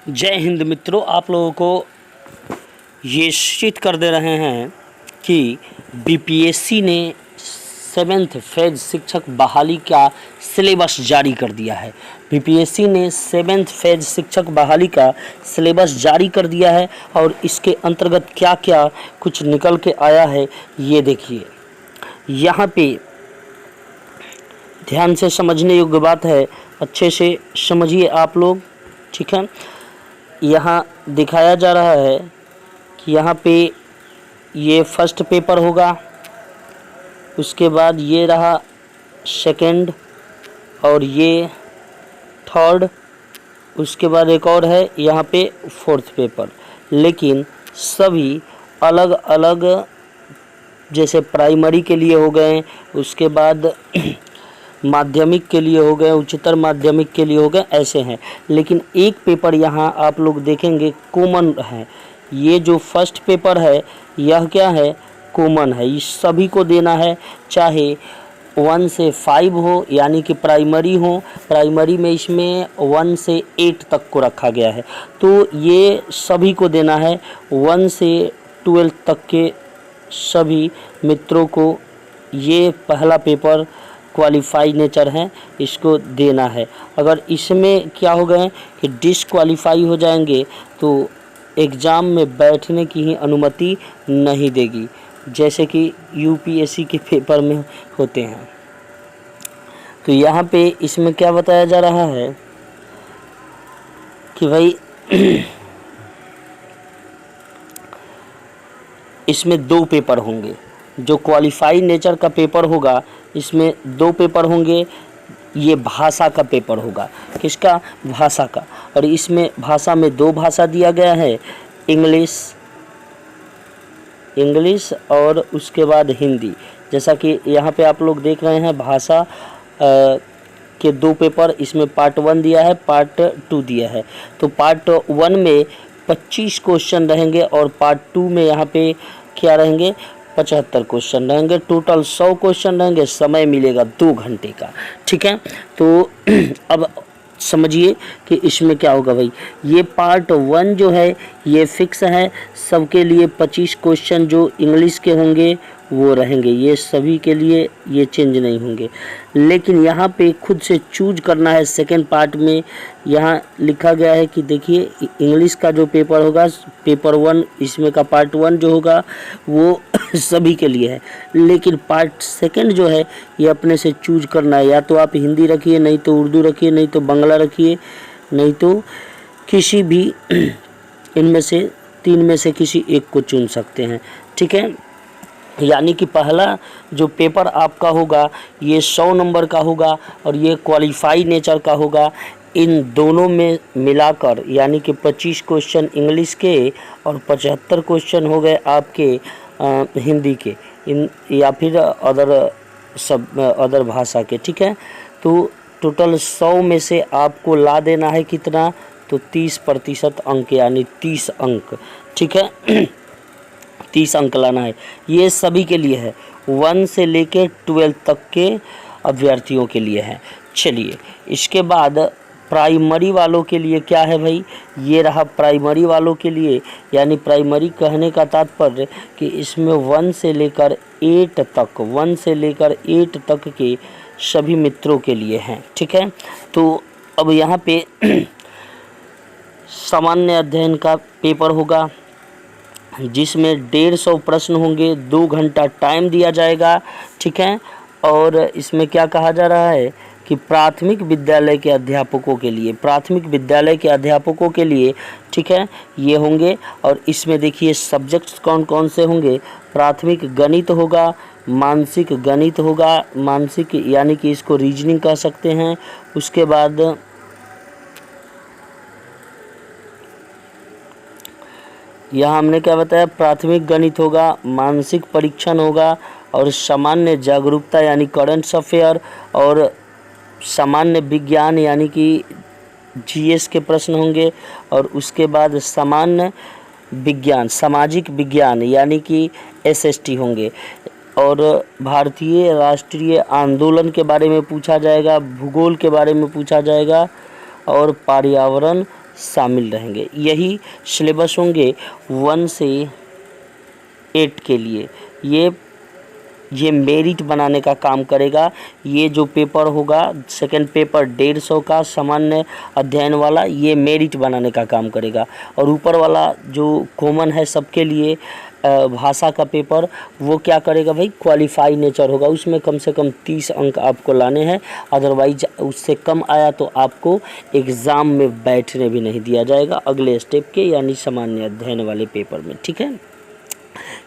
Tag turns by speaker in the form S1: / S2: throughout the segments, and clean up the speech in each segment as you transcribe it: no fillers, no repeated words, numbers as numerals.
S1: जय हिंद मित्रों, आप लोगों को ये सूचित कर दे रहे हैं कि बीपीएससी ने 7th फेज शिक्षक बहाली का सिलेबस जारी कर दिया है। बीपीएससी ने 7th फेज शिक्षक बहाली का सिलेबस जारी कर दिया है और इसके अंतर्गत क्या क्या कुछ निकल के आया है ये देखिए। यहाँ पे ध्यान से समझने योग्य बात है, अच्छे से समझिए आप लोग, ठीक है। यहाँ दिखाया जा रहा है कि यहाँ पे ये फर्स्ट पेपर होगा, उसके बाद ये रहा सेकंड और ये थर्ड, उसके बाद एक और है यहाँ पे फोर्थ पेपर। लेकिन सभी अलग अलग, जैसे प्राइमरी के लिए हो गए, उसके बाद माध्यमिक के लिए हो गए, उच्चतर माध्यमिक के लिए हो गए, ऐसे हैं। लेकिन एक पेपर यहाँ आप लोग देखेंगे कॉमन है। ये जो फर्स्ट पेपर है यह क्या है, कॉमन है, इस सभी को देना है, चाहे 1 से 5 हो यानी कि प्राइमरी हो। प्राइमरी में इसमें 1 से 8 तक को रखा गया है, तो ये सभी को देना है। 1 से 12 तक के सभी मित्रों को ये पहला पेपर क्वालिफाई नेचर है, इसको देना है। अगर इसमें क्या हो गए कि डिसक्वालीफाई हो जाएंगे तो एग्ज़ाम में बैठने की ही अनुमति नहीं देगी, जैसे कि यूपीएससी के पेपर में होते हैं। तो यहाँ पे इसमें क्या बताया जा रहा है कि भाई इसमें 2 पेपर होंगे। जो क्वालिफाई नेचर का पेपर होगा इसमें 2 पेपर होंगे। ये भाषा का पेपर होगा, किसका, भाषा का। और इसमें भाषा में 2 भाषा दिया गया है, इंग्लिश और उसके बाद हिंदी। जैसा कि यहाँ पे आप लोग देख रहे हैं भाषा के 2 पेपर, इसमें पार्ट 1 दिया है, पार्ट 2 दिया है। तो पार्ट 1 में 25 क्वेश्चन रहेंगे और पार्ट 2 में यहाँ पे क्या रहेंगे, 75 क्वेश्चन रहेंगे। टोटल 100 क्वेश्चन रहेंगे, समय मिलेगा 2 घंटे का, ठीक है। तो अब समझिए कि इसमें क्या होगा भाई। ये पार्ट 1 जो है ये फिक्स है, सबके लिए 25 क्वेश्चन जो इंग्लिश के होंगे वो रहेंगे, ये सभी के लिए ये चेंज नहीं होंगे। लेकिन यहाँ पे खुद से चूज करना है। सेकंड पार्ट में यहाँ लिखा गया है कि देखिए इंग्लिश का जो पेपर होगा, पेपर 1, इसमें का पार्ट 1 जो होगा वो सभी के लिए है। लेकिन पार्ट 2 जो है ये अपने से चूज करना है, या तो आप हिंदी रखिए, नहीं तो उर्दू रखिए, नहीं तो बांग्ला रखिए, नहीं तो किसी भी इनमें से 3 में से किसी एक को चुन सकते हैं, ठीक है। यानी कि पहला जो पेपर आपका होगा ये 100 नंबर का होगा और ये क्वालिफाई नेचर का होगा। इन दोनों में मिलाकर यानी कि 25 क्वेश्चन इंग्लिश के और 75 क्वेश्चन हो गए आपके हिंदी के, इन या फिर अदर भाषा के, ठीक है। तो टोटल 100 में से आपको ला देना है कितना, तो 30% अंक यानी 30 अंक, ठीक है। 30 अंक लाना है। ये सभी के लिए है, 1 से लेकर 12 तक के अभ्यर्थियों के लिए है। चलिए इसके बाद प्राइमरी वालों के लिए क्या है भाई, ये रहा प्राइमरी वालों के लिए। यानी प्राइमरी कहने का तात्पर्य कि इसमें 1 से लेकर 8 तक, 1 से लेकर 8 तक के सभी मित्रों के लिए हैं, ठीक है। तो अब यहाँ पे सामान्य अध्ययन का पेपर होगा जिसमें 150 प्रश्न होंगे, 2 घंटा टाइम दिया जाएगा, ठीक है। और इसमें क्या कहा जा रहा है कि प्राथमिक विद्यालय के अध्यापकों के लिए, ठीक है, ये होंगे। और इसमें देखिए सब्जेक्ट्स कौन कौन से होंगे। प्राथमिक गणित होगा, मानसिक गणित होगा, मानसिक यानी कि इसको रीजनिंग कह सकते हैं। उसके बाद यहाँ हमने क्या बताया, प्राथमिक गणित होगा, मानसिक परीक्षण होगा और सामान्य जागरूकता यानी करंट अफेयर और सामान्य विज्ञान यानी कि जीएस के प्रश्न होंगे। और उसके बाद सामान्य विज्ञान, सामाजिक विज्ञान यानी कि एसएसटी होंगे। और भारतीय राष्ट्रीय आंदोलन के बारे में पूछा जाएगा, भूगोल के बारे में पूछा जाएगा और पर्यावरण शामिल रहेंगे। यही सिलेबस होंगे 1 से 8 के लिए। ये मेरिट बनाने का काम करेगा। ये जो पेपर होगा सेकंड पेपर 150 का सामान्य अध्ययन वाला, ये मेरिट बनाने का काम करेगा। और ऊपर वाला जो कॉमन है सबके लिए भाषा का पेपर, वो क्या करेगा भाई, क्वालिफाई नेचर होगा। उसमें कम से कम 30 अंक आपको लाने हैं, अदरवाइज उससे कम आया तो आपको एग्ज़ाम में बैठने भी नहीं दिया जाएगा अगले स्टेप के, यानी सामान्य अध्ययन वाले पेपर में। ठीक है।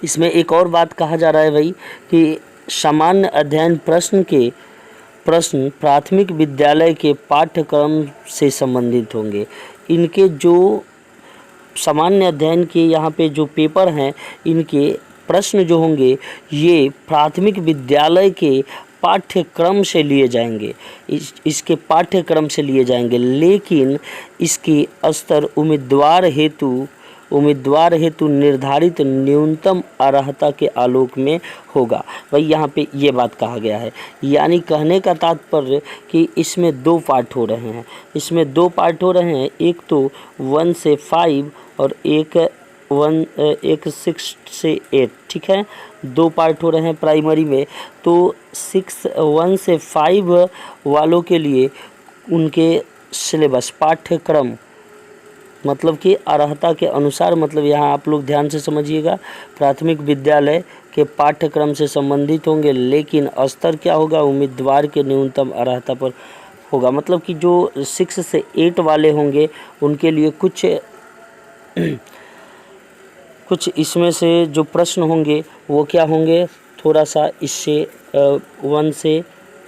S1: इसमें एक और बात कहा जा रहा है भाई कि सामान्य अध्ययन प्रश्न प्राथमिक विद्यालय के पाठ्यक्रम से संबंधित होंगे। इनके जो सामान्य अध्ययन के यहाँ पे जो पेपर हैं, इनके प्रश्न जो होंगे ये प्राथमिक विद्यालय के पाठ्यक्रम से लिए जाएंगे, इसके पाठ्यक्रम से लिए जाएंगे, लेकिन इसकी स्तर उम्मीदवार हेतु निर्धारित न्यूनतम अर्हता के आलोक में होगा। भाई यहाँ पे ये बात कहा गया है, यानी कहने का तात्पर्य कि इसमें 2 पार्ट हो रहे हैं। एक तो 1 से 5 और एक 6 से 8। ठीक है, 2 पार्ट हो रहे हैं प्राइमरी में। तो 1 से 5 वालों के लिए उनके सिलेबस पाठ्यक्रम मतलब कि अर्हता के अनुसार, मतलब यहाँ आप लोग ध्यान से समझिएगा, प्राथमिक विद्यालय के पाठ्यक्रम से संबंधित होंगे, लेकिन स्तर क्या होगा, उम्मीदवार के न्यूनतम अर्हता पर होगा। मतलब कि जो 6 से 8 वाले होंगे उनके लिए कुछ इसमें से जो प्रश्न होंगे वो क्या होंगे, थोड़ा सा इससे 1 से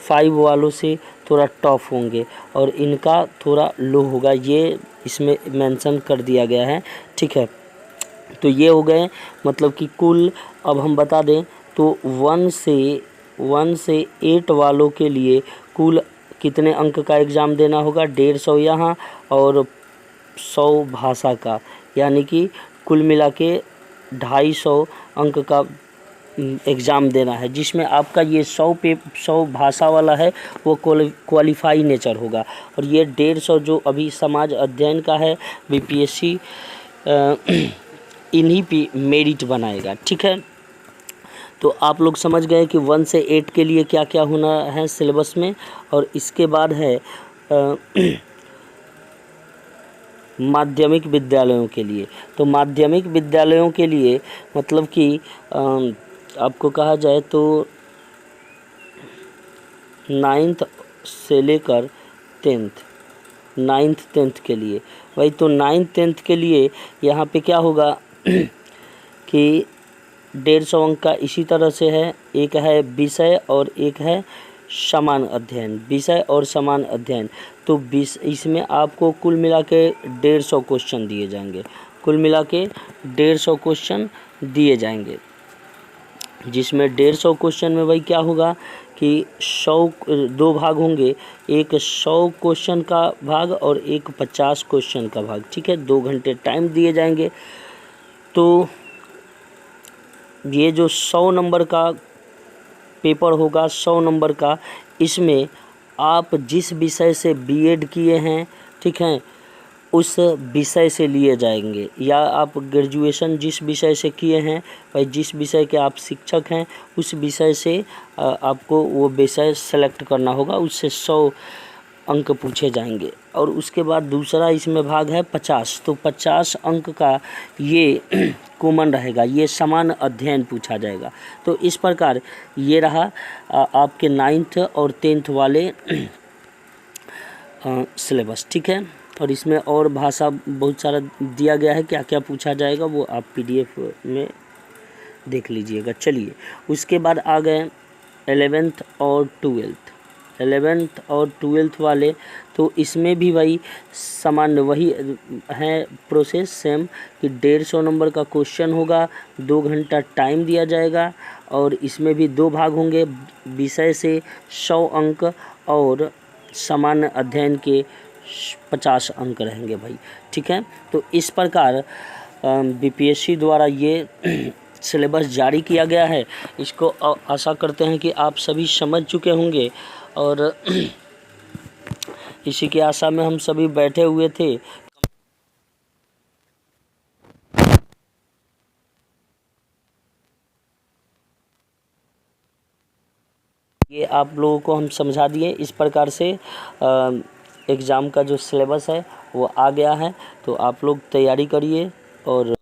S1: 5 वालों से थोड़ा टफ होंगे और इनका थोड़ा लो होगा, ये इसमें मेंशन कर दिया गया है। ठीक है, तो ये हो गए मतलब कि कुल। अब हम बता दें तो 1 से 8 वालों के लिए कुल कितने अंक का एग्ज़ाम देना होगा, 150 यहाँ और 100 भाषा का, यानी कि कुल मिला के 250 अंक का एग्ज़ाम देना है, जिसमें आपका ये 100 भाषा वाला है वो क्वालिफाई नेचर होगा। और ये 150 जो अभी समाज अध्ययन का है बीपीएससी इन्हीं पे मेरिट बनाएगा। ठीक है, तो आप लोग समझ गए कि 1 से 8 के लिए क्या क्या होना है सिलेबस में। और इसके बाद है माध्यमिक विद्यालयों के लिए। तो माध्यमिक विद्यालयों के लिए मतलब कि आपको कहा जाए तो 9th से लेकर 9th 10th के लिए। भाई तो 9th 10th के लिए यहाँ पे क्या होगा कि 150 अंक का इसी तरह से है, एक है विषय और एक है समान अध्ययन, विषय और समान अध्ययन। तो इसमें आपको कुल मिला के 150 क्वेश्चन दिए जाएंगे, कुल मिला के 150 क्वेश्चन दिए जाएंगे, जिसमें 150 क्वेश्चन में भाई क्या होगा कि 2 भाग होंगे, एक 100 क्वेश्चन का भाग और एक 50 क्वेश्चन का भाग। ठीक है, 2 घंटे टाइम दिए जाएंगे। तो ये जो 100 नंबर का पेपर होगा, 100 नंबर का, इसमें आप जिस विषय से बीएड किए हैं, ठीक है, उस विषय से लिए जाएंगे, या आप ग्रेजुएशन जिस विषय से किए हैं, भाई जिस विषय के आप शिक्षक हैं उस विषय से आपको वो विषय सेलेक्ट करना होगा, उससे 100 अंक पूछे जाएंगे। और उसके बाद दूसरा इसमें भाग है 50। तो 50 अंक का ये कॉमन रहेगा, ये समान अध्ययन पूछा जाएगा। तो इस प्रकार ये रहा आपके 9th और 10th वाले सिलेबस। ठीक है, और इसमें और भाषा बहुत सारा दिया गया है, क्या क्या पूछा जाएगा वो आप पीडीएफ में देख लीजिएगा। चलिए, उसके बाद आ गए 11th और 12th वाले। तो इसमें भी वही सामान्य वही है प्रोसेस सेम कि 150 नंबर का क्वेश्चन होगा, 2 घंटा टाइम दिया जाएगा और इसमें भी 2 भाग होंगे, विषय से 100 अंक और सामान्य अध्ययन के 50 अंक रहेंगे भाई। ठीक है, तो इस प्रकार बीपीएससी द्वारा ये सिलेबस जारी किया गया है। इसको आशा करते हैं कि आप सभी समझ चुके होंगे और इसी की आशा में हम सभी बैठे हुए थे। ये आप लोगों को हम समझा दिए। इस प्रकार से एग्ज़ाम का जो सिलेबस है वो आ गया है, तो आप लोग तैयारी करिए और